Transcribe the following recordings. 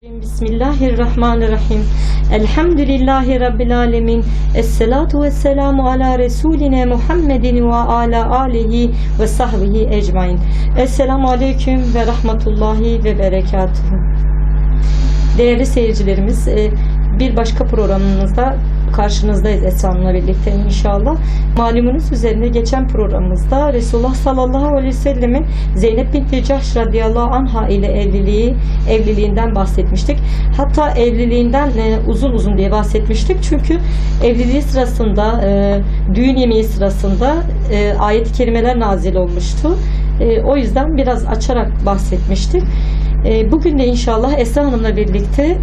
Bismillahirrahmanirrahim. Elhamdülillahi Rabbil alemin. Esselatu vesselamu ala Resuline Muhammedin ve ala alihi ve sahbihi ecmain. Esselamu aleyküm ve rahmetullahi ve berekatuhu. Değerli seyircilerimiz, bir başka programımızda karşınızdayız Esra Hanım'la birlikte inşallah. Malumunuz üzerine geçen programımızda Resulullah sallallahu aleyhi ve sellemin Zeynep binti Cahş radıyallahu anha ile evliliğinden bahsetmiştik. Hatta evliliğinden uzun diye bahsetmiştik. Çünkü evliliği sırasında, düğün yemeği sırasında ayet-i kerimeler nazil olmuştu. O yüzden biraz açarak bahsetmiştik. Bugün de inşallah Esra Hanım'la birlikte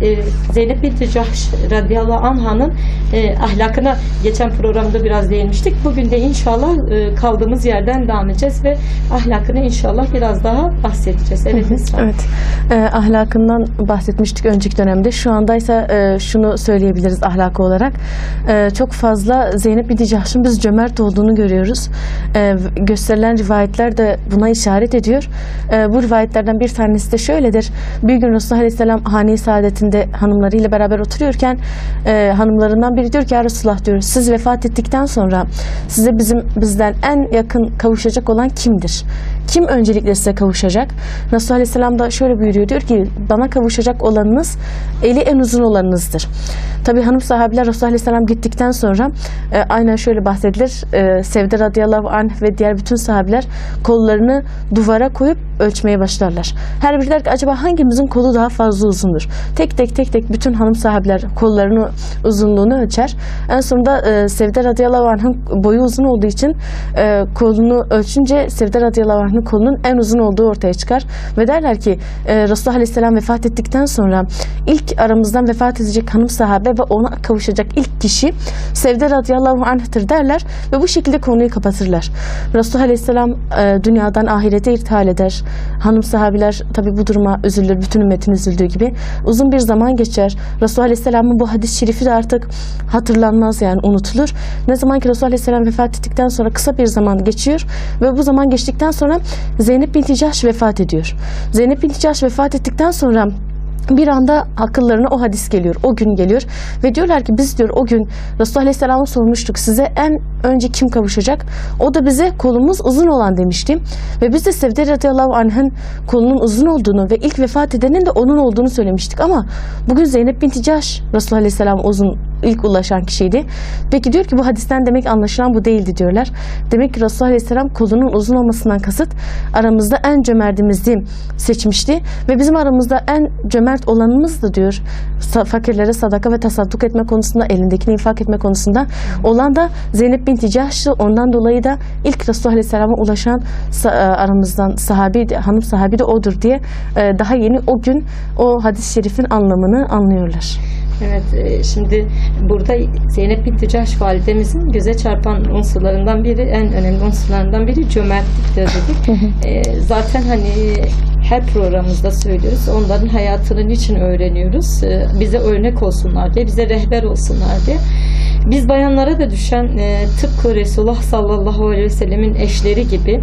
Zeynep binti Cahş radıyallahu anh'ın ahlakına geçen programda biraz değinmiştik. Bugün de inşallah kaldığımız yerden devam edeceğiz ve ahlakını inşallah biraz daha bahsedeceğiz. Evet Esra. Evet. Ahlakından bahsetmiştik önceki dönemde. Şu andaysa şunu söyleyebiliriz ahlakı olarak. Çok fazla Zeynep binti Cahş'ın biz cömert olduğunu görüyoruz. Gösterilen rivayetler de buna işaret ediyor. Bu rivayetlerden bir tanesi de şöyle: bir gün Resulullah Aleyhisselam hane-i saadetinde hanımlarıyla beraber oturuyorken hanımlarından biri diyor ki, ya Resulullah diyor, siz vefat ettikten sonra size bizden en yakın kavuşacak olan kimdir? Kim öncelikle size kavuşacak? Resulullah Aleyhisselam da şöyle buyuruyor, diyor ki, bana kavuşacak olanınız eli en uzun olanınızdır. Tabi hanım sahabiler Resulullah Aleyhisselam gittikten sonra aynen şöyle bahsedilir. Sevde radıyallahu anh ve diğer bütün sahabiler kollarını duvara koyup ölçmeye başlarlar. Her biri der ki, acaba hangimizin kolu daha fazla uzundur? Tek tek bütün hanım sahabiler kollarını uzunluğunu ölçer. En sonunda Sevde radıyallahu anh'ın boyu uzun olduğu için kolunu ölçünce Sevde radıyallahu anh'ın kolunun en uzun olduğu ortaya çıkar. Ve derler ki Resulullah Aleyhisselam vefat ettikten sonra ilk aramızdan vefat edecek hanım sahabe ve ona kavuşacak ilk kişi Sevde radıyallahu anh'tır derler ve bu şekilde konuyu kapatırlar. Resulullah Aleyhisselam dünyadan ahirete irtihal eder. Hanım sahabiler tabi bu duruma üzülür, bütün ümmetin üzüldüğü gibi. Uzun bir zaman geçer. Resulullah Aleyhisselam'ın bu hadis-i şerifi de artık hatırlanmaz, yani unutulur. Ne zaman ki Resulullah Aleyhisselam vefat ettikten sonra kısa bir zaman geçiyor ve bu zaman geçtikten sonra Zeynep binti Cahş vefat ediyor. Zeynep binti Cahş vefat ettikten sonra bir anda akıllarına o hadis geliyor, o gün geliyor ve diyorlar ki, biz diyor o gün Resulullah Aleyhisselam'a sormuştuk, size en önce kim kavuşacak? O da bize kolumuz uzun olan demişti ve biz de Sevde radıyallahu anh'ın kolunun uzun olduğunu ve ilk vefat edenin de onun olduğunu söylemiştik ama bugün Zeynep binti Cahş Resulullah Aleyhisselam ilk ulaşan kişiydi. Peki diyor ki, bu hadisten demek anlaşılan bu değildi diyorlar. Demek ki Resulullah Aleyhisselam kolunun uzun olmasından kasıt aramızda en cömertimizi seçmişti ve bizim aramızda en cömert olanımız da diyor fakirlere sadaka ve tasadduk etme konusunda, elindekini infak etme konusunda olan da Zeynep binti Cahş'tı. Ondan dolayı da ilk Resulullah Aleyhisselam'a ulaşan aramızdan hanım sahabi de odur diye daha yeni o gün o hadis-i şerifin anlamını anlıyorlar. Evet, şimdi burada Zeynep binti Cahş validemizin göze çarpan unsurlarından biri, en önemli unsurlarından biri cömertliktir dedik. Zaten hani her programımızda söylüyoruz. Onların hayatını niçin öğreniyoruz? Bize örnek olsunlar diye, bize rehber olsunlar diye. Biz bayanlara da düşen tıpkı Resulullah sallallahu aleyhi ve sellemin eşleri gibi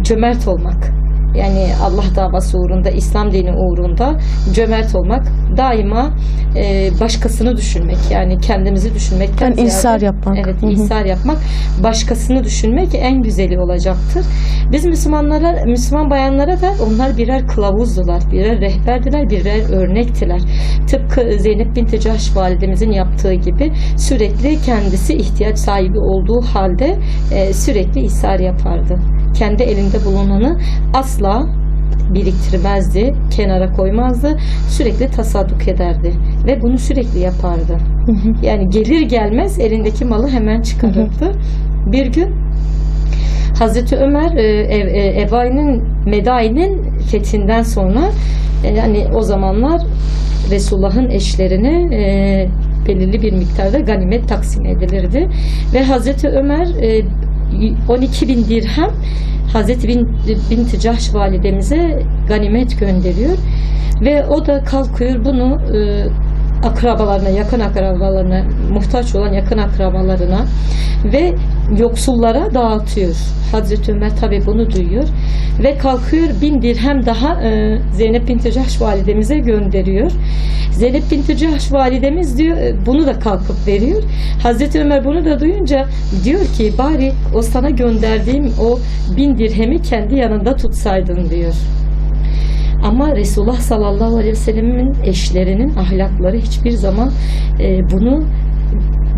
cömert olmak. Yani Allah davası uğrunda, İslam dini uğrunda cömert olmak, daima başkasını düşünmek, yani kendimizi düşünmekten ziyade İhsar yapmak. Evet, ihsar yapmak, başkasını düşünmek en güzeli olacaktır. Biz Müslüman bayanlara da onlar birer kılavuzdular, birer rehberdiler, birer örnektiler. Tıpkı Zeynep binti Cahş validemizin yaptığı gibi sürekli kendisi ihtiyaç sahibi olduğu halde sürekli ihsar yapardı. Kendi elinde bulunanı asla biriktirmezdi, kenara koymazdı, sürekli tasadduk ederdi ve bunu sürekli yapardı. Yani gelir gelmez elindeki malı hemen çıkarırdı. Bir gün Hazreti Ömer Medai'nin fethinden sonra yani o zamanlar Resulullah'ın eşlerine belirli bir miktarda ganimet taksim edilirdi ve Hazreti Ömer 12.000 dirhem Hazreti binti Cahş validemize ganimet gönderiyor ve o da kalkıyor bunu akrabalarına, yakın akrabalarına, muhtaç olan yakın akrabalarına ve yoksullara dağıtıyor. Hazreti Ömer tabi bunu duyuyor ve kalkıyor 1000 dirhem daha Zeynep binti Cahş validemize gönderiyor. Zeynep binti Cahş validemiz diyor bunu da kalkıp veriyor. Hazreti Ömer bunu da duyunca diyor ki bari o sana gönderdiğim o 1000 dirhemi kendi yanında tutsaydın diyor. Ama Resulullah sallallahu aleyhi ve sellem'in eşlerinin ahlakları hiçbir zaman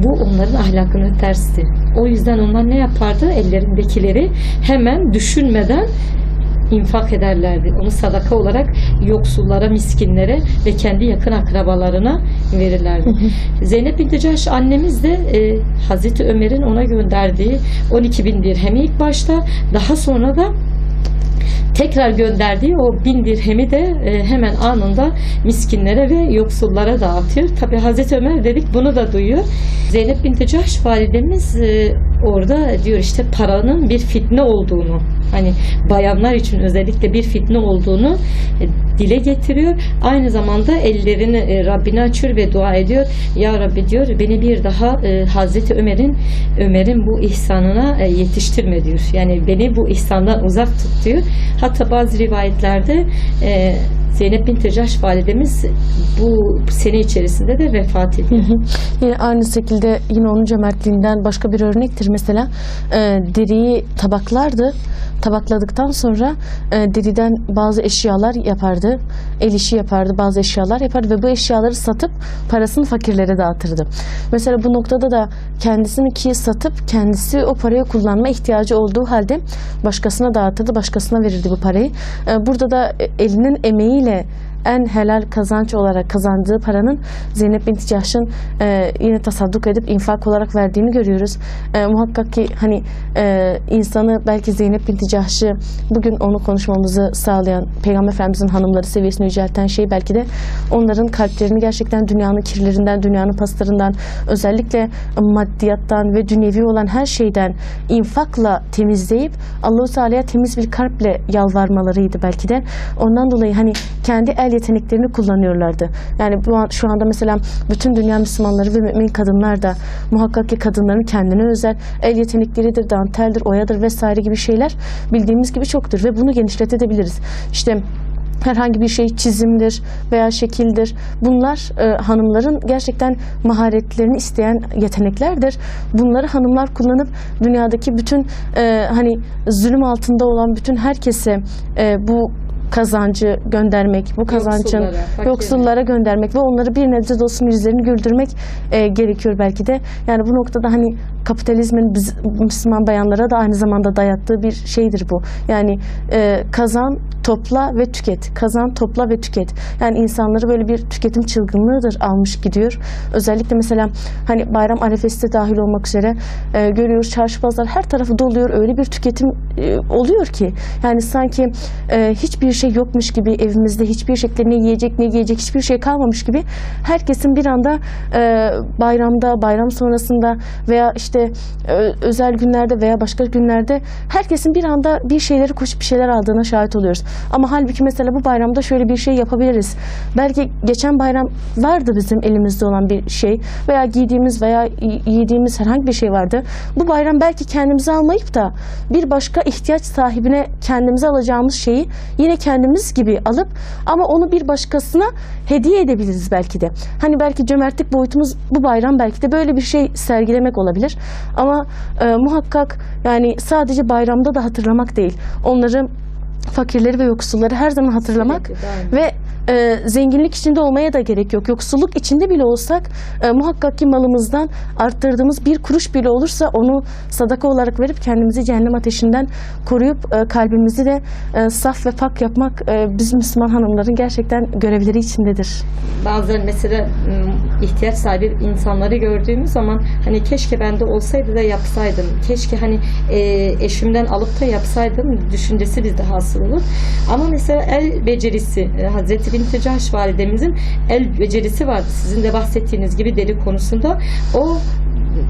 bu onların ahlakını tersti. O yüzden onlar ne yapardı? Ellerindekileri hemen düşünmeden infak ederlerdi. Onu sadaka olarak yoksullara, miskinlere ve kendi yakın akrabalarına verirlerdi. Zeynep binti Cahş annemiz de Hazreti Ömer'in ona gönderdiği 12.000 dirhemi ilk başta, daha sonra da tekrar gönderdiği o 1000 dirhemi de hemen anında miskinlere ve yoksullara dağıtıyor. Tabi Hazreti Ömer dedik bunu da duyuyor. Zeynep binti Cahş validemiz orada diyor işte paranın bir fitne olduğunu, hani bayanlar için özellikle bir fitne olduğunu dile getiriyor. Aynı zamanda ellerini Rabbine açıyor ve dua ediyor. Ya Rabbi diyor beni bir daha Hazreti Ömer'in bu ihsanına yetiştirme diyor. Yani beni bu ihsandan uzak tut diyor. Hatta bazı rivayetlerde Zeynep binti Cahş validemiz bu sene içerisinde de vefat ediyor. Yine aynı şekilde yine onun cömertliğinden başka bir örnektir. Mesela deriyi tabaklardı. Tabakladıktan sonra deriden bazı eşyalar yapardı. El işi yapardı, bazı eşyalar yapardı ve bu eşyaları satıp parasını fakirlere dağıtırdı. Mesela bu noktada da kendisini satıp kendisi o parayı kullanma ihtiyacı olduğu halde başkasına dağıtırdı, başkasına verirdi bu parayı. Burada da elinin emeğiyle en helal kazanç olarak kazandığı paranın Zeynep binti Cahş'ın yine tasadduk edip infak olarak verdiğini görüyoruz. Muhakkak ki hani insanı belki Zeynep binti Cahş'ı bugün onu konuşmamızı sağlayan Peygamber Efendimiz'in hanımları seviyesini yücelten şey belki de onların kalplerini gerçekten dünyanın kirlerinden, dünyanın paslarından, özellikle maddiyattan ve dünyevi olan her şeyden infakla temizleyip Allah-u Teala'ya temiz bir kalple yalvarmalarıydı belki de. Ondan dolayı hani kendi el yeteneklerini kullanıyorlardı. Yani şu anda mesela bütün dünya Müslümanları ve mümin kadınlar da muhakkak ki kadınların kendine özel el yetenekleridir, danteldir, oyadır vesaire gibi şeyler bildiğimiz gibi çoktur ve bunu genişletebiliriz. İşte herhangi bir şey çizimdir veya şekildir. Bunlar hanımların gerçekten maharetlerini isteyen yeteneklerdir. Bunları hanımlar kullanıp dünyadaki bütün hani zulüm altında olan bütün herkese bu kazancı göndermek, bu kazancın yoksullara göndermek ve onları bir nebze de olsun yüzlerini güldürmek gerekiyor belki de. Yani bu noktada hani kapitalizmin Müslüman bayanlara da aynı zamanda dayattığı bir şeydir bu. Yani kazan, topla ve tüket. Kazan, topla ve tüket. Yani insanları böyle bir tüketim çılgınlığıdır almış gidiyor. Özellikle mesela hani bayram arefesi de dahil olmak üzere görüyoruz çarşı pazar her tarafı doluyor. Öyle bir tüketim oluyor ki yani sanki hiçbir şey yokmuş gibi evimizde hiçbir şekilde ne yiyecek ne giyecek hiçbir şey kalmamış gibi herkesin bir anda bayramda, bayram sonrasında veya işte özel günlerde veya başka günlerde herkesin bir anda bir şeyleri koşup bir şeyler aldığına şahit oluyoruz. Ama halbuki mesela bu bayramda şöyle bir şey yapabiliriz. Belki geçen bayram vardı bizim elimizde olan bir şey veya giydiğimiz veya yediğimiz herhangi bir şey vardı. Bu bayram belki kendimize almayıp da bir başka ihtiyaç sahibine kendimize alacağımız şeyi yine kendimiz gibi alıp ama onu bir başkasına hediye edebiliriz belki de. Hani belki cömertlik boyutumuz bu bayram belki de böyle bir şey sergilemek olabilir. Ama muhakkak yani sadece bayramda da hatırlamak değil. Onları fakirleri ve yoksulları her zaman hatırlamak ve zenginlik içinde olmaya da gerek yok. Yoksulluk içinde bile olsak muhakkak ki malımızdan arttırdığımız bir kuruş bile olursa onu sadaka olarak verip kendimizi cehennem ateşinden koruyup kalbimizi de saf ve pak yapmak biz Müslüman hanımların gerçekten görevleri içindedir. Bazen mesela ihtiyaç sahibi insanları gördüğümüz zaman hani keşke bende olsaydı da yapsaydım. Keşke hani eşimden alıp da yapsaydım düşüncesi bizde hasıl olur. Ama mesela el becerisi Hazreti binti Cahş validemizin el becerisi vardı. Sizin de bahsettiğiniz gibi deri konusunda o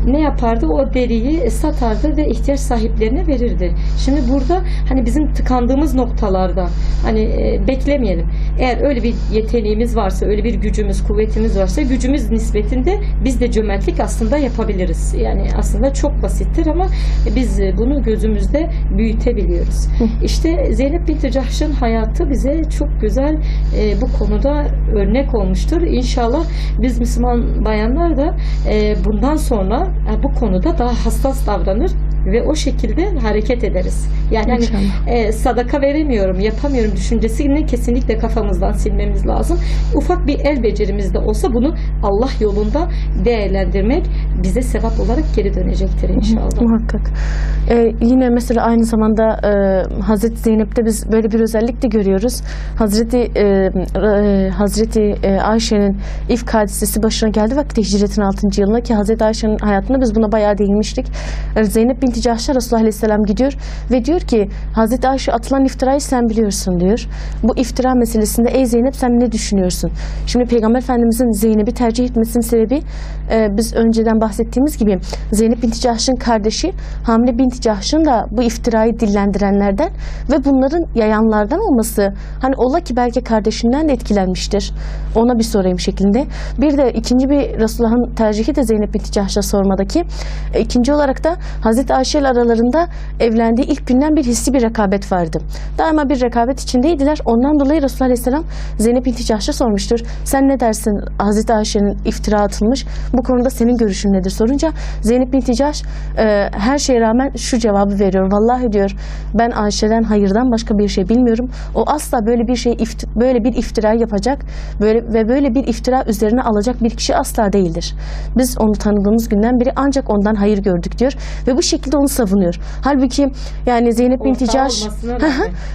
ne yapardı? O deriyi satardı ve ihtiyaç sahiplerine verirdi. Şimdi burada hani bizim tıkandığımız noktalarda hani beklemeyelim. Eğer öyle bir yeteneğimiz varsa, öyle bir gücümüz, kuvvetimiz varsa, gücümüz nispetinde biz de cömertlik aslında yapabiliriz. Yani aslında çok basittir ama biz bunu gözümüzde büyütebiliyoruz. İşte Zeynep binti Cahş'ın hayatı bize çok güzel bu konuda örnek olmuştur. İnşallah biz Müslüman bayanlar da bundan sonra bu konuda daha hassas davranır ve o şekilde hareket ederiz. Yani hani, sadaka veremiyorum, yapamıyorum düşüncesini kesinlikle kafamızdan silmemiz lazım. Ufak bir el becerimiz de olsa bunu Allah yolunda değerlendirmek bize sevap olarak geri dönecektir inşallah. Muhakkak. Yine mesela aynı zamanda Hazreti Zeynep'te biz böyle bir özellik de görüyoruz. Hazreti Ayşe'nin ifk hadisesi başına geldi vakti hicretin 6. yılına ki Hazreti Ayşe'nin hayatında biz buna bayağı değinmiştik. Zeynep binti Cahş'a Resulullah Aleyhisselam gidiyor ve diyor ki Hazreti Ayşe atılan iftirayı sen biliyorsun diyor. Bu iftira meselesinde ey Zeynep sen ne düşünüyorsun? Şimdi Peygamber Efendimizin Zeynep'i tercih etmesinin sebebi biz önceden bahsettiğimiz gibi Zeynep binti Cahş'ın kardeşi Hamle binti Cahş'ın da bu iftirayı dillendirenlerden ve bunların yayanlardan olması hani ola ki belki kardeşinden de etkilenmiştir. Ona bir sorayım şeklinde. Bir de ikinci bir Resulullah'ın tercihi de Zeynep binti Cahş'a sormadaki. İkinci olarak da Hazreti Ayşe ile aralarında evlendiği ilk günden bir hissi bir rekabet vardı. Daima bir rekabet içindeydiler. Ondan dolayı Resulullah Aleyhisselam Zeynep binti Cahş'a sormuştur. Sen ne dersin? Hazreti Ayşe'nin iftira atılmış. Bu konuda senin görüşün nedir? Sorunca Zeynep binti Cahş her şeye rağmen şu cevabı veriyor. Vallahi diyor ben Ayşe'den hayırdan başka bir şey bilmiyorum. O asla böyle bir şey böyle bir iftira yapacak böyle bir iftira üzerine alacak bir kişi asla değildir. Biz onu tanıdığımız günden beri ancak ondan hayır gördük diyor ve bu şekilde onu savunuyor. Halbuki yani Zeynep binti Cahş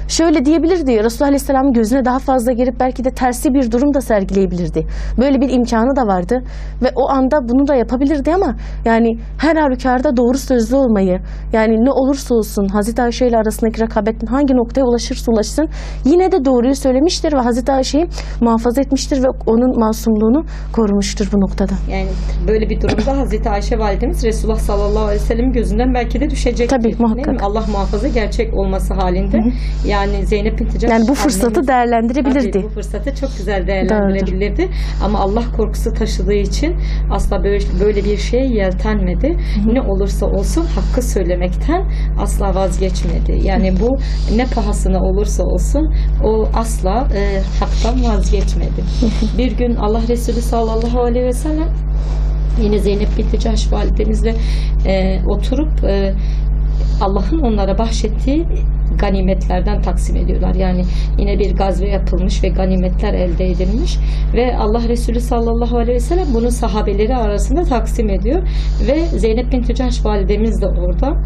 şöyle diyebilirdi. Resulullah Aleyhisselam'ın gözüne daha fazla girip belki de tersi bir durum da sergileyebilirdi. Böyle bir imkanı da vardı ve o anda bunu da yapabilirdi ama yani her halükarda doğru sözlü olmayı yani ne olursa olsun Hazreti Ayşe ile arasındaki rekabetin hangi noktaya ulaşırsa ulaşsın yine de doğruyu söylemiştir ve Hazreti Ayşe'yi muhafaza etmiştir ve onun masumluğunu korumuştur bu noktada. Yani böyle bir durumda Hazreti Ayşe validemiz Resulullah sallallahu aleyhi ve sellem'in gözünden belki de düşecek. Tabii muhakkak. Allah muhafaza gerçek olması halinde. Yani Zeynep binti Cahş yani bu fırsatı değerlendirebilirdi. Tabii, bu fırsatı çok güzel değerlendirebilirdi. Doğru. Ama Allah korkusu taşıdığı için asla böyle bir şeye yeltenmedi. Ne olursa olsun hakkı söylemekten asla vazgeçmedi. Yani bu ne pahasına olursa olsun o asla haktan vazgeçmedi. Bir gün Allah Resulü sallallahu aleyhi ve sellem yine Zeynep binti Cahş validemizle oturup Allah'ın onlara bahşettiği ganimetlerden taksim ediyorlar. Yani yine bir gazve yapılmış ve ganimetler elde edilmiş ve Allah Resulü sallallahu aleyhi ve sellem bunu sahabeleri arasında taksim ediyor ve Zeynep binti Cahş validemiz de orada.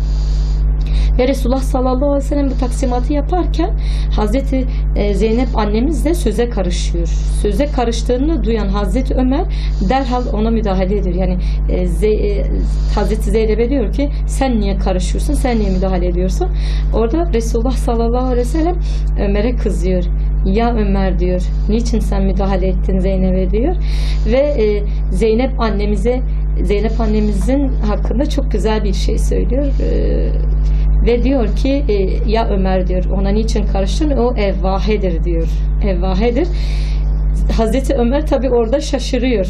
Ve Resulullah sallallahu aleyhi ve sellem bu taksimatı yaparken Hazreti Zeynep annemiz de söze karışıyor. Söze karıştığını duyan Hazreti Ömer derhal ona müdahale ediyor. Yani Hazreti Zeynep'e diyor ki sen niye karışıyorsun? Sen niye müdahale ediyorsun? Orada Resulullah sallallahu aleyhi ve sellem Ömer'e kızıyor. Ya Ömer diyor. Niçin sen müdahale ettin Zeynep'e diyor. Ve Zeynep annemizin hakkında çok güzel bir şey söylüyor. Ve diyor ki ya Ömer diyor ona niçin karıştın? O evvahedir diyor. Evvahedir. Hazreti Ömer tabi orada şaşırıyor.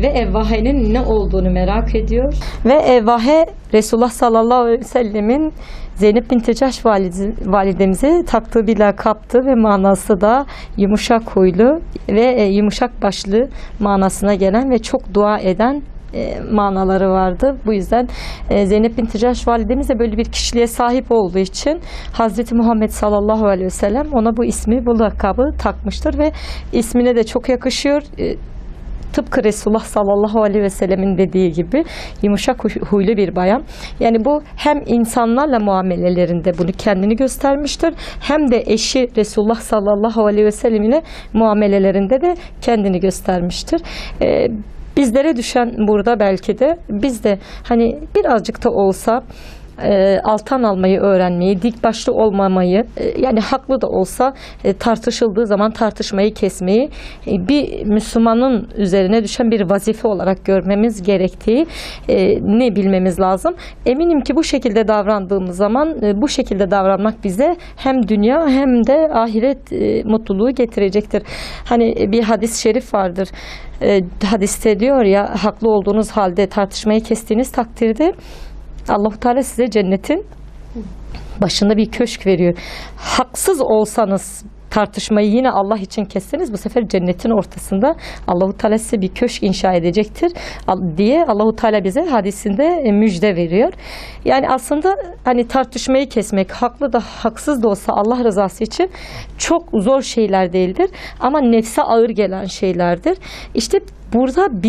Ve evvahenin ne olduğunu merak ediyor. Ve evvahe Resulullah sallallahu aleyhi ve sellemin Zeynep binti Cahş validemize taktığı bir lakaptı ve manası da yumuşak huylu ve yumuşak başlı manasına gelen ve çok dua eden manaları vardı. Bu yüzden Zeynep binti Cahş validemiz de böyle bir kişiliğe sahip olduğu için Hazreti Muhammed sallallahu aleyhi ve sellem ona bu ismi, bu lakabı takmıştır ve ismine de çok yakışıyor. Tıpkı Resulullah sallallahu aleyhi ve sellemin dediği gibi yumuşak huylu bir bayan. Yani bu hem insanlarla muamelelerinde bunu kendini göstermiştir hem de eşi Resulullah sallallahu aleyhi ve sellemine muamelelerinde de kendini göstermiştir. Bizlere düşen burada belki de biz de hani birazcık da olsa alttan almayı öğrenmeyi, dik başlı olmamayı, yani haklı da olsa tartışıldığı zaman tartışmayı kesmeyi bir Müslümanın üzerine düşen bir vazife olarak görmemiz gerektiği ne bilmemiz lazım. Eminim ki bu şekilde davrandığımız zaman bu şekilde davranmak bize hem dünya hem de ahiret mutluluğu getirecektir. Hani bir hadis-i şerif vardır. Hadiste diyor ya, haklı olduğunuz halde tartışmayı kestiğiniz takdirde Allah-u Teala size cennetin başında bir köşk veriyor. Haksız olsanız tartışmayı yine Allah için kesseniz bu sefer cennetin ortasında Allah-u Teala size bir köşk inşa edecektir diye Allah-u Teala bize hadisinde müjde veriyor. Yani aslında hani tartışmayı kesmek, haklı da haksız da olsa Allah rızası için çok zor şeyler değildir ama nefse ağır gelen şeylerdir. İşte burada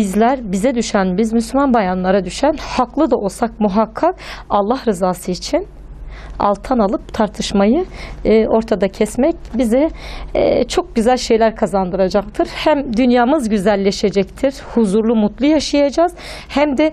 bize düşen, biz Müslüman bayanlara düşen, haklı da olsak muhakkak Allah rızası için alttan alıp tartışmayı ortada kesmek bize çok güzel şeyler kazandıracaktır. Hem dünyamız güzelleşecektir, huzurlu, mutlu yaşayacağız. Hem de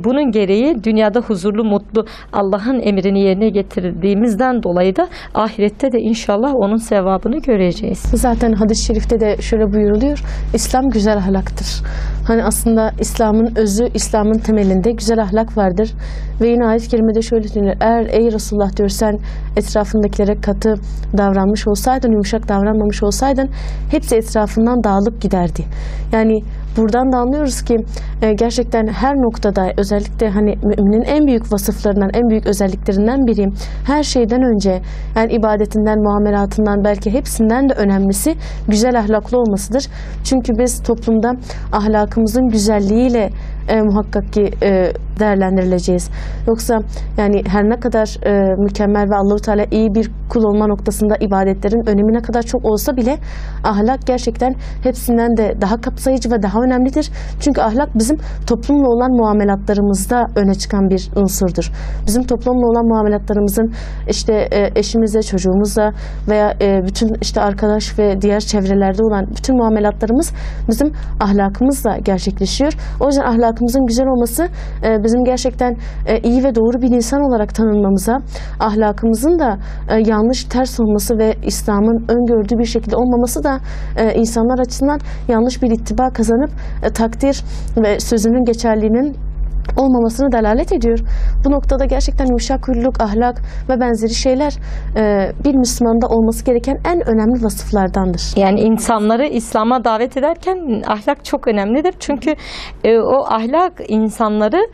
bunun gereği dünyada huzurlu, mutlu Allah'ın emrini yerine getirdiğimizden dolayı da ahirette de inşallah onun sevabını göreceğiz. Zaten hadis-i şerifte de şöyle buyuruluyor. İslam güzel ahlaktır. Hani aslında İslam'ın özü, İslam'ın temelinde güzel ahlak vardır. Ve yine ayet-i kerimede şöyle diyor. Eğer ey Resulullah diyor, sen etrafındakilere katı davranmış olsaydın, yumuşak davranmamış olsaydın hepsi etrafından dağılıp giderdi. Yani buradan da anlıyoruz ki gerçekten her noktada, özellikle hani müminin en büyük vasıflarından, en büyük özelliklerinden biri, her şeyden önce, yani ibadetinden, muamelatından, belki hepsinden de önemlisi güzel ahlaklı olmasıdır. Çünkü biz toplumda ahlakımızın güzelliğiyle muhakkak ki değerlendirileceğiz. Yoksa yani her ne kadar mükemmel ve Allah-u Teala iyi bir kul olma noktasında ibadetlerin önemi ne kadar çok olsa bile ahlak gerçekten hepsinden de daha kapsayıcı ve daha önemlidir. Çünkü ahlak bizim toplumla olan muamelatlarımızda öne çıkan bir unsurdur. Bizim toplumla olan muamelatlarımızın işte eşimizle, çocuğumuzla veya bütün işte arkadaş ve diğer çevrelerde olan bütün muamelatlarımız bizim ahlakımızla gerçekleşiyor. O yüzden ahlakımızın güzel olması bizim gerçekten iyi ve doğru bir insan olarak tanınmamıza, ahlakımızın da yanlış, ters olması ve İslam'ın öngördüğü bir şekilde olmaması da insanlar açısından yanlış bir ittiba kazanıp takdir ve sözünün geçerliğinin olmamasını delalet ediyor. Bu noktada gerçekten yumuşak huyluluk, ahlak ve benzeri şeyler bir Müslümanda olması gereken en önemli vasıflardandır. Yani insanları İslam'a davet ederken ahlak çok önemlidir. Çünkü o ahlak insanları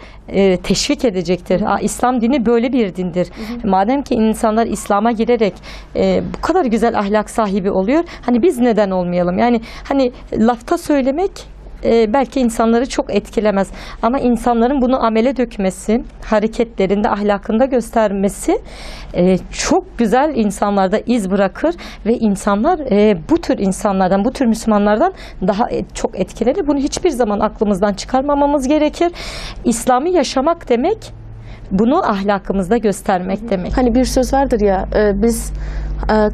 teşvik edecektir. İslam dini böyle bir dindir. Madem ki insanlar İslam'a girerek bu kadar güzel ahlak sahibi oluyor, hani biz neden olmayalım? Yani hani lafta söylemek belki insanları çok etkilemez. Ama insanların bunu amele dökmesi, hareketlerinde, ahlakında göstermesi çok güzel insanlarda iz bırakır ve insanlar bu tür insanlardan, bu tür Müslümanlardan daha çok etkilenir. Bunu hiçbir zaman aklımızdan çıkarmamamız gerekir. İslam'ı yaşamak demek, bunu ahlakımızda göstermek demek. Hani bir söz vardır ya, biz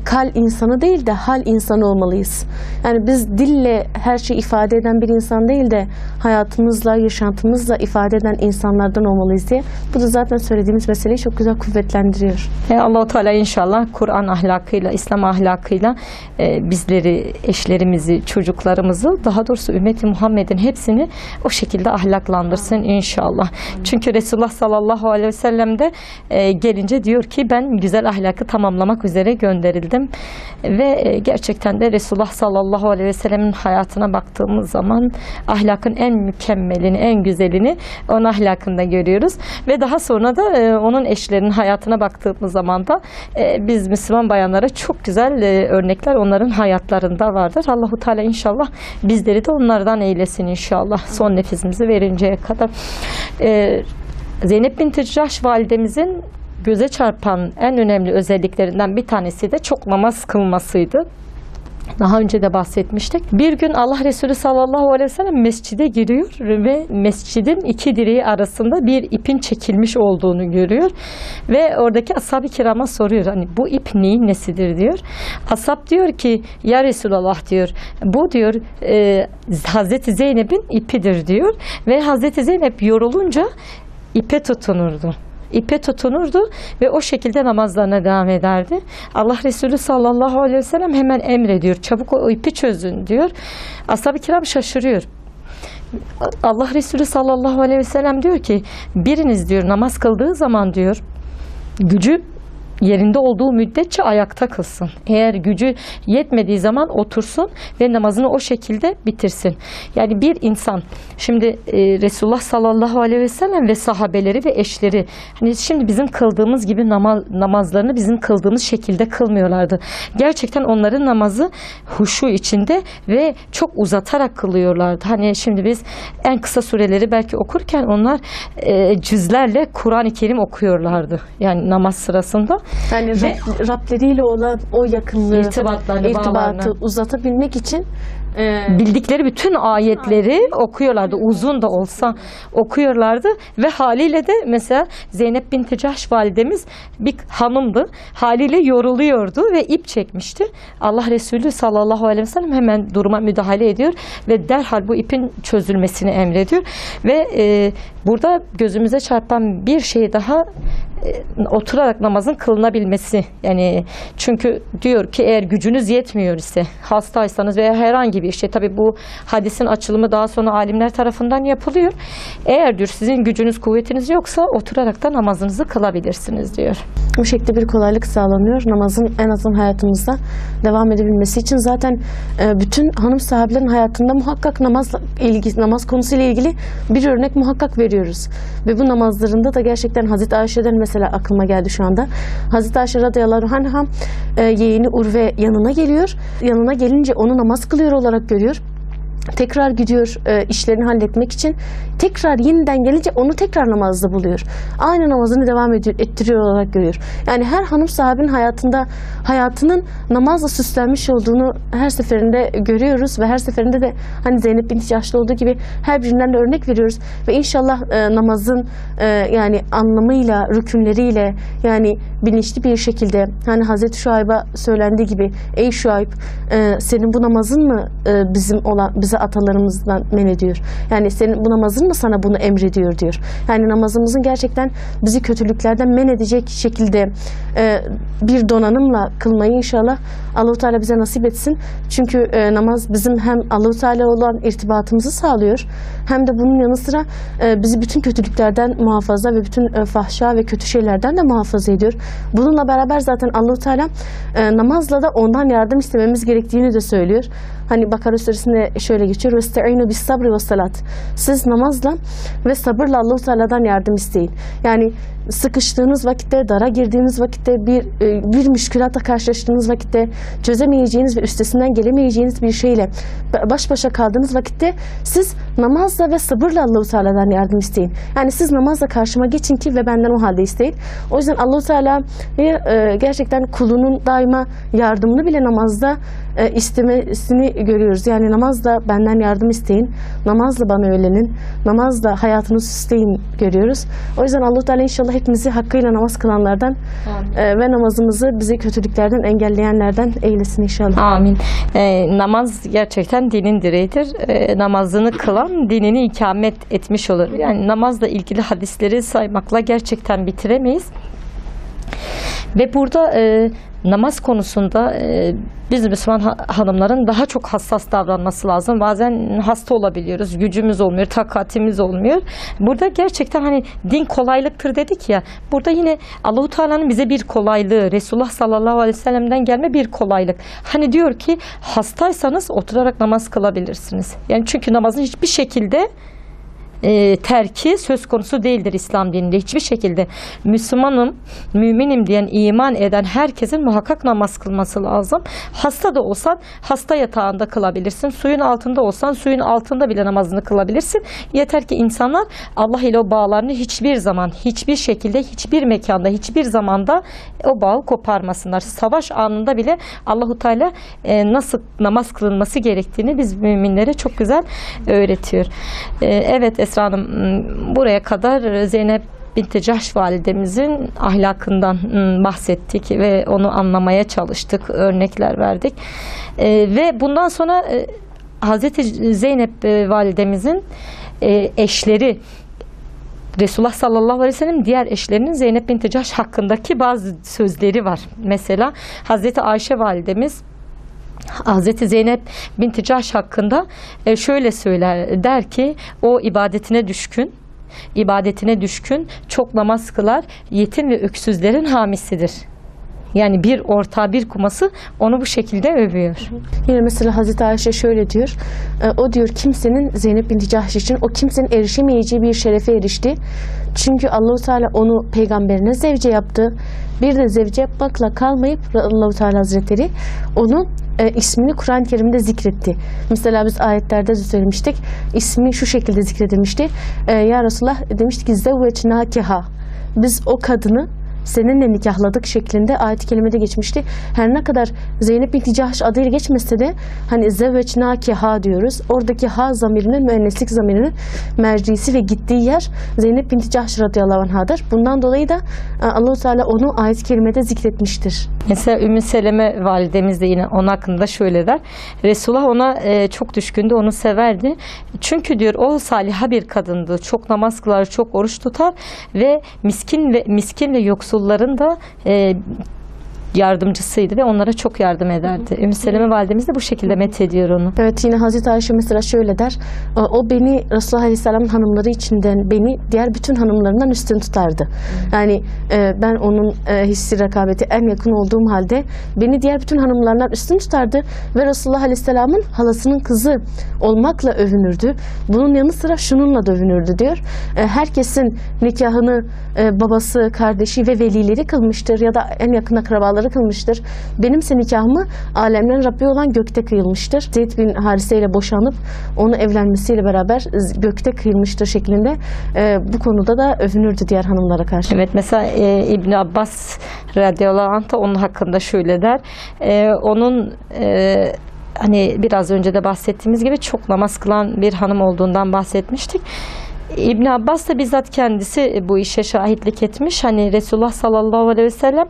kal insanı değil de hal insanı olmalıyız. Yani biz dille her şeyi ifade eden bir insan değil de hayatımızla, yaşantımızla ifade eden insanlardan olmalıyız diye. Bu da zaten söylediğimiz meseleyi çok güzel kuvvetlendiriyor. Allah-u Teala inşallah Kur'an ahlakıyla, İslam ahlakıyla bizleri, eşlerimizi, çocuklarımızı, daha doğrusu ümmeti Muhammed'in hepsini o şekilde ahlaklandırsın inşallah. Çünkü Resulullah sallallahu aleyhi ve sellem de gelince diyor ki ben güzel ahlakı tamamlamak üzere gönderildim. Ve gerçekten de Resulullah sallallahu aleyhi ve sellemin hayatına baktığımız zaman ahlakın en mükemmelini, en güzelini onun ahlakında görüyoruz. Ve daha sonra da onun eşlerinin hayatına baktığımız zaman da biz Müslüman bayanlara çok güzel örnekler onların hayatlarında vardır. Allahu Teala inşallah bizleri de onlardan eylesin inşallah. Son nefesimizi verinceye kadar. Zeynep binti Cahş validemizin göze çarpan en önemli özelliklerinden bir tanesi de çok namaz kılmasıydı. Daha önce de bahsetmiştik. Bir gün Allah Resulü sallallahu aleyhi ve sellem mescide giriyor ve mescidin iki direği arasında bir ipin çekilmiş olduğunu görüyor. Ve oradaki ashab-ı kirama soruyor. Hani bu ip neyin nesidir diyor. Ashab diyor ki ya Resulallah diyor. Bu diyor Hazreti Zeynep'in ipidir diyor. Ve Hazreti Zeynep yorulunca ipe tutunurdu. ipe tutunurdu ve o şekilde namazlarına devam ederdi. Allah Resulü sallallahu aleyhi ve sellem hemen emrediyor. Çabuk o ipi çözün diyor. Ashab-ı kiram şaşırıyor. Allah Resulü sallallahu aleyhi ve sellem diyor ki biriniz diyor namaz kıldığı zaman diyor gücü yerinde olduğu müddetçe ayakta kılsın. Eğer gücü yetmediği zaman otursun ve namazını o şekilde bitirsin. Yani bir insan şimdi Resulullah sallallahu aleyhi ve sellem ve sahabeleri ve eşleri hani şimdi bizim kıldığımız gibi namazlarını bizim kıldığımız şekilde kılmıyorlardı. Gerçekten onların namazı huşu içinde ve çok uzatarak kılıyorlardı. Hani şimdi biz en kısa sureleri belki okurken onlar cüzlerle Kur'an-ı Kerim okuyorlardı. Yani namaz sırasında. Yani Rableriyle olan o yakınlığı, irtibatı bağlarını uzatabilmek için bildikleri bütün ayetleri okuyorlardı. Uzun da olsa okuyorlardı ve haliyle de mesela Zeynep binti Cahş validemiz bir hanımdı. Haliyle yoruluyordu ve ip çekmişti. Allah Resulü sallallahu aleyhi ve sellem hemen duruma müdahale ediyor ve derhal bu ipin çözülmesini emrediyor. Ve burada gözümüze çarpan bir şey daha oturarak namazın kılınabilmesi. Yani çünkü diyor ki eğer gücünüz yetmiyor ise hastaysanız veya herhangi bir şey, tabi bu hadisin açılımı daha sonra alimler tarafından yapılıyor. Eğer diyor sizin gücünüz kuvvetiniz yoksa oturarak da namazınızı kılabilirsiniz diyor. Bu şekilde bir kolaylık sağlanıyor. Namazın en azından hayatımızda devam edebilmesi için zaten bütün hanım sahabelerin hayatında muhakkak namaz konusuyla ilgili bir örnek muhakkak veriyoruz. Ve bu namazlarında da gerçekten Hazreti Ayşe'den mesela aklıma geldi şu anda. Hazreti Ayşe radıyallahu anha yeğeni Urve yanına geliyor. Yanına gelince onu namaz kılıyor olarak görüyor. Tekrar gidiyor işlerini halletmek için. Tekrar yeniden gelince onu tekrar namazda buluyor. Aynı namazını devam ettiriyor olarak görüyor. Yani her hanım sahibinin hayatının namazla süslenmiş olduğunu her seferinde görüyoruz ve her seferinde de hani Zeynep binti Cahş'ta olduğu gibi her birinden de örnek veriyoruz. Ve inşallah namazın yani anlamıyla, rükünleriyle yani bilinçli bir şekilde hani Hazreti Şuayb'a söylendiği gibi ey Şuayb senin bu namazın mı bize atalarımızdan men ediyor. Yani senin bu namazın mı sana bunu emrediyor diyor. Yani namazımızın gerçekten bizi kötülüklerden men edecek şekilde bir donanımla kılmayı inşallah Allah-u Teala bize nasip etsin. Çünkü namaz bizim hem Allah-u Teala olan irtibatımızı sağlıyor hem de bunun yanı sıra bizi bütün kötülüklerden muhafaza ve bütün fahşa ve kötü şeylerden de muhafaza ediyor. Bununla beraber zaten Allah-u Teala namazla da ondan yardım istememiz gerektiğini de söylüyor. Hani Bakara suresinde şöyle geçiyor. "Vesta'inu bis sabri ve salat." Siz namazla ve sabırla Allah-u Teala'dan yardım isteyin. Yani sıkıştığınız vakitte, dara girdiğiniz vakitte, bir müşkülatla karşılaştığınız vakitte, çözemeyeceğiniz ve üstesinden gelemeyeceğiniz bir şeyle baş başa kaldığınız vakitte siz namazla ve sabırla Allah-u Teala'dan yardım isteyin. Yani siz namazla karşıma geçin ki ve benden o halde isteyin. O yüzden Allah-u Teala'yı gerçekten kulunun daima yardımını bile namazda istemesini görüyoruz. Yani namazla benden yardım isteyin, namazla bana öğlenin, namazla hayatını süsleyin görüyoruz. O yüzden Allah-u Teala inşallah hepimizi hakkıyla namaz kılanlardan ve namazımızı bizi kötülüklerden engelleyenlerden eylesin inşallah. Amin. Namaz gerçekten dinin direğidir. Namazını kılan dinini ikamet etmiş olur. Yani namazla ilgili hadisleri saymakla gerçekten bitiremeyiz. Ve burada namaz konusunda biz Müslüman hanımların daha çok hassas davranması lazım. Bazen hasta olabiliyoruz, gücümüz olmuyor, takatimiz olmuyor. Burada gerçekten hani din kolaylıktır dedik ya. Burada yine Allahu Teala'nın bize bir kolaylığı, Resulullah sallallahu aleyhi ve sellem'den gelme bir kolaylık. Hani diyor ki hastaysanız oturarak namaz kılabilirsiniz. Yani çünkü namazın hiçbir şekilde terki söz konusu değildir İslam dininde. Hiçbir şekilde Müslümanım, müminim diyen, iman eden herkesin muhakkak namaz kılması lazım. Hasta da olsan hasta yatağında kılabilirsin. Suyun altında olsan suyun altında bile namazını kılabilirsin. Yeter ki insanlar Allah ile o bağlarını hiçbir zaman, hiçbir şekilde, hiçbir mekanda, hiçbir zamanda o bağı koparmasınlar. Savaş anında bile Allahu Teala nasıl namaz kılınması gerektiğini biz müminlere çok güzel öğretiyor. Evet Esra Hanım, buraya kadar Zeynep binti Cahş validemizin ahlakından bahsettik ve onu anlamaya çalıştık, örnekler verdik. Ve bundan sonra Hazreti Zeynep validemizin eşleri Resulullah sallallahu aleyhi ve sellem diğer eşlerinin Zeynep binti Cahş hakkındaki bazı sözleri var. Mesela Hazreti Ayşe validemiz Hazreti Zeynep binti Cahş hakkında şöyle söyler, der ki o ibadetine düşkün, çok namaz kılar, yetim ve öksüzlerin hamisidir. Yani bir ortağı, bir kuması onu bu şekilde övüyor. Yine mesela Hazreti Ayşe şöyle diyor. O diyor kimsenin Zeynep binti Cahş için o kimsenin erişemeyeceği bir şerefe erişti. Çünkü Allahu Teala onu peygamberine zevce yaptı. Bir de zevce yapmakla kalmayıp Allahu Teala Hazretleri onun ismini Kur'an-ı Kerim'de zikretti. Mesela biz ayetlerde de söylemiştik. İsmi şu şekilde zikredilmişti. Ya Resulullah demişti ki zevveçnâkeha. Biz o kadını seninle nikahladık şeklinde ayet-i kerimede geçmişti. Her ne kadar Zeynep binti Cahş adıyla geçmese de hani zevveçnâkeha diyoruz. Oradaki ha zamirinin, müenneslik zamirinin mercisi ve gittiği yer Zeynep binti Cahş radıyallahu anhadır. Bundan dolayı da Allah-u Teala onu ayet-i kerimede zikretmiştir. Mesela Ümmü Seleme validemiz de yine onun hakkında şöyle der. Resulullah ona çok düşkündü, onu severdi. Çünkü diyor o saliha bir kadındı. Çok namaz kılar, çok oruç tutar ve miskin ve yoksulların da yardımcısıydı ve onlara çok yardım ederdi. Ümmü Seleme validemiz de bu şekilde methediyor onu. Evet, yine Hazreti Ayşe mesela şöyle der. O beni Resulullah Aleyhisselam'ın hanımları içinden beni diğer bütün hanımlarından üstün tutardı. Yani ben onun hissi rekabeti en yakın olduğum halde beni diğer bütün hanımlarından üstün tutardı ve Resulullah Aleyhisselam'ın halasının kızı olmakla övünürdü. Bunun yanı sıra şununla da övünürdü diyor. Herkesin nikahını babası, kardeşi ve velileri kılmıştır ya da en yakın akrabaları kılmıştır. Benimse nikahımı alemlerin Rabbi olan gökte kıyılmıştır. Zeyd bin Harise ile boşanıp onu evlenmesiyle beraber gökte kıyılmıştır şeklinde bu konuda da övünürdü diğer hanımlara karşı. Evet, mesela İbn Abbas radıyallahu anh da onun hakkında şöyle der. Onun hani biraz önce de bahsettiğimiz gibi çok namaz kılan bir hanım olduğundan bahsetmiştik. İbn Abbas da bizzat kendisi bu işe şahitlik etmiş. Hani Resulullah sallallahu aleyhi ve sellem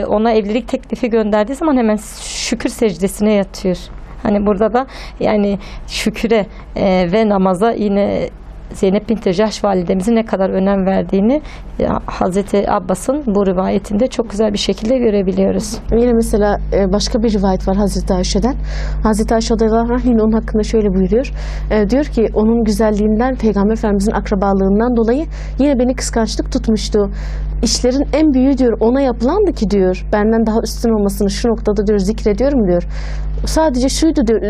ona evlilik teklifi gönderdiği zaman hemen şükür secdesine yatıyor. Hani burada da yani şüküre ve namaza yine Zeynep binti Cahş validemizin ne kadar önem verdiğini Hazreti Abbas'ın bu rivayetinde çok güzel bir şekilde görebiliyoruz. Yine mesela başka bir rivayet var Hazreti Ayşe'den. Hazreti Ayşe radıyallahu anh yine onun hakkında şöyle buyuruyor. Diyor ki onun güzelliğinden, Peygamber Efendimizin akrabalığından dolayı yine beni kıskançlık tutmuştu. İşlerin en büyüğü diyor ona yapılandı ki diyor benden daha üstün olmasını şu noktada diyor zikrediyorum diyor. Sadece şuydu diyor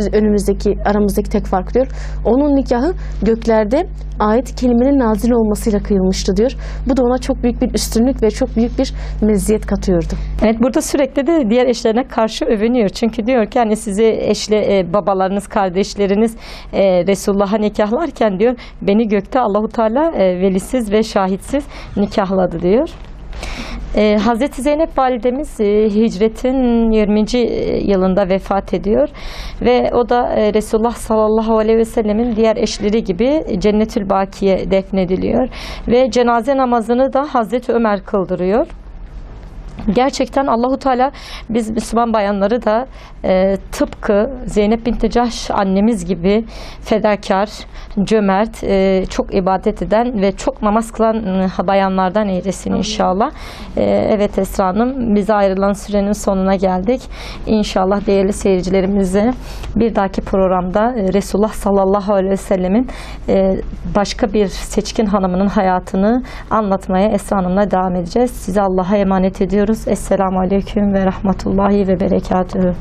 aramızdaki tek fark diyor. Onun nikahı göklerde ayet-i kelimenin nazil olmasıyla kıyılmıştı diyor. Bu da ona çok büyük bir üstünlük ve çok büyük bir meziyet katıyordu. Evet, burada sürekli de diğer eşlerine karşı övünüyor. Çünkü diyor ki hani sizi babalarınız, kardeşleriniz Resulullah'a nikahlarken diyor beni gökte Allahu Teala velisiz ve şahitsiz nikahladı diyor. Hazreti Zeynep validemiz hicretin 20. yılında vefat ediyor ve o da Resulullah sallallahu aleyhi ve sellemin diğer eşleri gibi Cennetül Bakiye defnediliyor ve cenaze namazını da Hazreti Ömer kıldırıyor. Gerçekten Allahu Teala biz Müslüman bayanları da tıpkı Zeynep binti Cahş annemiz gibi fedakar, cömert, çok ibadet eden ve çok namaz kılan bayanlardan eylesin inşallah. Evet Esra Hanım, bize ayrılan sürenin sonuna geldik. İnşallah değerli seyircilerimize bir dahaki programda Resulullah sallallahu aleyhi ve sellemin başka bir seçkin hanımının hayatını anlatmaya Esra Hanım'la devam edeceğiz. Size Allah'a emanet ediyoruz. Esselamu Aleyküm ve Rahmetullahi ve Berekatühü.